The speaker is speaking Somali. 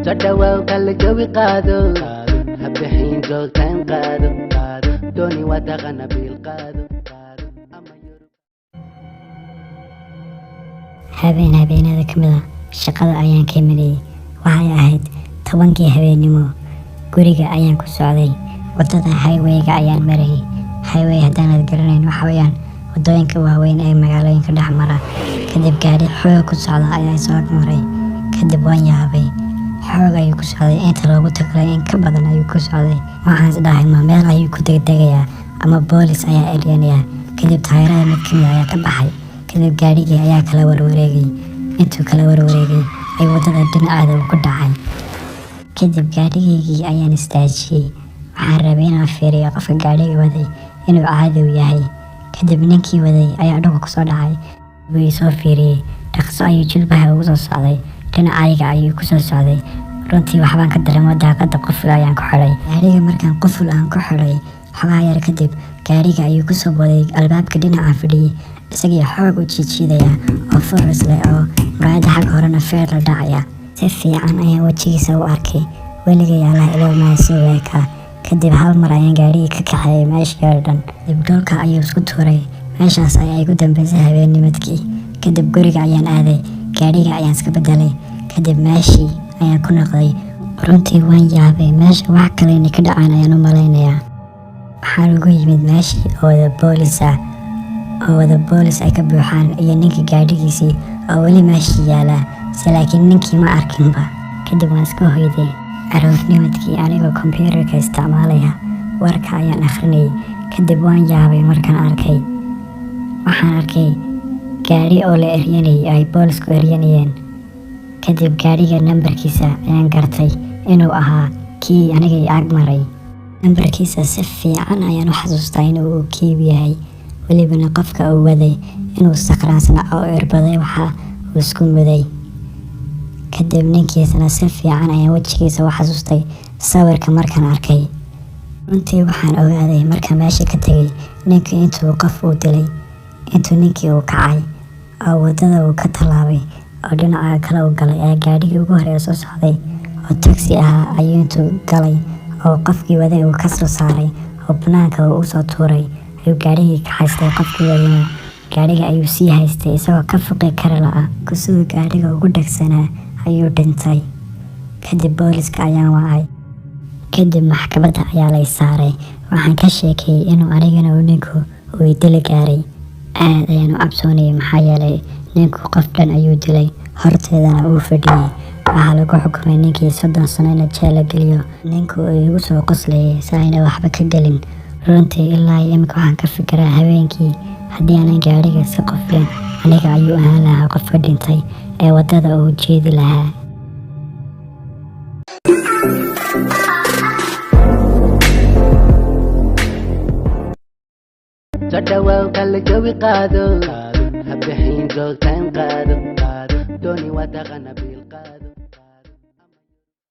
تداوى وكل جوي قادو هبحين جوتان قادو دوني وتغنى بالقادو habeenada ka mid ah shaqada ayaan ka imanayay waxay ahayd 10kii habeenimo guriga ayaan ku socday wadada highway-ga ayaan marayay highway hadaan garanayn waxa weeyaan wadooyinka waaweyn ee magaalooyinka dhex mara kadib gaari xoog ku socda ayaa soo maray kadib waan yaabay xoog ayuu ku socday inta loogu tagalay in ka badan ayuu ku socday waxaan isdhahay ma meel ayuu ku degdegayaa ama boolis ayaa eryanaya kadib taayirada mid kamid ayaa ka baxay kadib gaarigii ayaa kala warwareegay intuu kala warwareegay ay wadada dhinaceeda ku dhacay kadib gaarigii ayaan istaajiyay waxaan rabay inaan fiiriyo qofka gaariga waday inuu caadi yahay kadib ninkii waday ayaa dhulka kusoo dhacay wuu soo fiiriyay dhaqso ayuu jilbaha ugu soo socday dhinacayga ayuu ku soo socday runtii waxbaan ka dareemo daaqada quful ayaan ku xiray gaariga markaan quful aan ku xiray xogaa yar kadib gaariga ayuu ku soo waday albaabka dhinaca fadhiyay isagii xoog u jiidaya oo furas leh oo muraayada xag horena feer la dhacaya si fiican ayaan wajigiisa u arkay weligay allah ilaaw ma soo weeka kadib hal mar ayaan gaarigii ka kaxeeyay meeshii oo dhan dib dhulka ayuu isku tuuray meeshaas ayaa igu dambeysay habeennimadkii kadib guriga ayaan aaday gaariga ayaan iska bedelay kadib meeshii ayaan ku noqday runtii waan yaabay meesha wax kale inay ka dhacaan ayaan u malaynayaa waxaan ugu yimid meeshii oo wada boolis ay ka buuxaan iyo ninkii gaadhigiisii oo weli meeshii yaala laakiin ninkii ma arkinba kadib waan iska hoyday aroornimadkii anigoo kombiyuutarka isticmaalaya warka ayaan akhrinayay kadib waan yaabay markaan waxaan arkay gaari oo la eryanayay ay boolisku eryanayeen kadib gaariga nambarkiisa ayaan gartay inuu ahaa kii anigay ag maray nambarkiisa si fiican ayaan u xasuustaa inuu kiib yahay welibana qofka uu waday inuu sakraansana oo erbaday waxa uu isku muday kadib ninkiisana si fiican ayaan wajigiisa u xasuustay sawirka markaan arkay runtii waxaan ogaaday markaan meesha ka tegay ninkii intuu qof uu dilay intuu ninkii uu kacay oo wadada uu ka tallaabay oo dhinaca kale uu galay ayaa gaadhigii ugu horeeya soo socday oo taxi ahaa ayuu intuu galay oo qofkii waday uu ka soo saaray oo banaanka uu usoo tuuray ayuu gaarigii ka haystay qofkii wadana gaariga ayuu sii haystay isagoo ka foqi kara la'a kusiduu gaariga ugu dhagsanaa ayuu dhintay kadib booliska ayaan wacay kadib maxkamadda ayaa lay saaray waxaan ka sheekayay inuu anigana uu ninku uu dili gaaray aad ayaan u cabsoonayay maxaa yeelay ninku qof dhan ayuu dilay horteedana uu fadhiyay waxaa lagu xukumay ninkii 30 sano in jeel la geliyo ninku uu igu soo qoslayay saayna waxba ka gelin runtii ilaa imika waxaan ka fikiraa habeenkii haddii aanan gaariga si qofleen aniga ayuu ahaan lahaa qofka dhintay ee wadada uu jeedi lahaa تداوى وكل جوي قادو هبحين جوتان قادو دوني وتغنى بالقادو